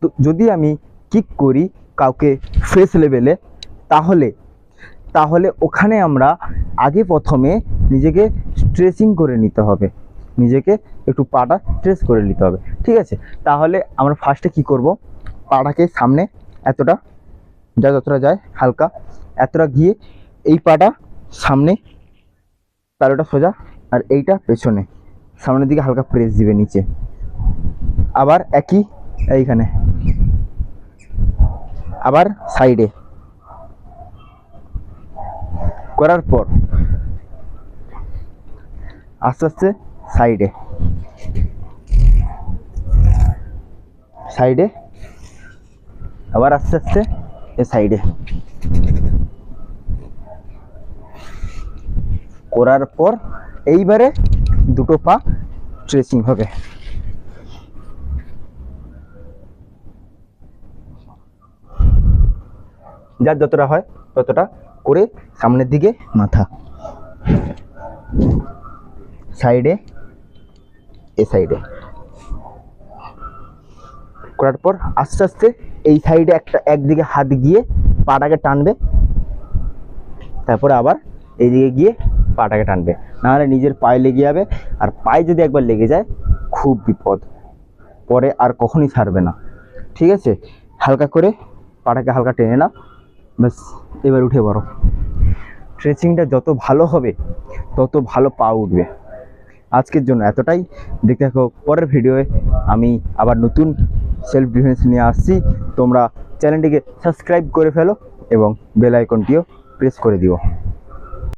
তো যদি আমি কিক করি কাউকে ফেস লেভেলে, তাহলে তাহলে ওখানে আমরা আগে প্রথমে নিজেকে স্ট্রেচিং করে নিতে হবে, নিজেকে একটু পাটা স্ট্রেচ করে নিতে হবে। ঠিক আছে, তাহলে আমরা ফার্স্টে কি করব, পাটাকে সামনে এতটা যতটা যায় হালকা এতটা গিয়ে এই পাটা সামনে, তালুটা সোজা আর এইটা পেছনে, সামনের দিকে হালকা প্রেস দিবে নিচে। আবার একই এইখানে, আবার সাইডে করার পর আস্তে আস্তে সাইডে সাইডে, আবার আস্তে আস্তে এ সাইডে করার পর এইবারে দুটো পা স্ট্রেচিং হবে। যার যতটা হয় ততটা করে সামনের দিকে মাথা, সাইডে এ সাইডে করার পর আস্তে আস্তে এই সাইডে একদিকে হাত গিয়ে পাটাকে টানবে, তারপরে আবার এইদিকে গিয়ে পাটাকে টানবে, নাহলে নিজের পায়ে লেগে যাবে। আর পায়ে যদি একবার লেগে যায় খুব বিপদ, পরে আর কখনই ছাড়বে না। ঠিক আছে, হালকা করে পাটাকে হালকা টেনে নাও, ব্যাস এবার উঠে পড়ো। স্ট্রেচিংটা যত ভালো হবে তত ভালো পা উঠবে। আজকের জন্য এতটাই, দেখতে থাকো পরের ভিডিওয়ে আমি আবার নতুন সেলফ ডিফেন্স নিয়ে আসছি। তোমরা চ্যানেলটিকে সাবস্ক্রাইব করে ফেলো এবং বেল আইকনটিও প্রেস করে দিও।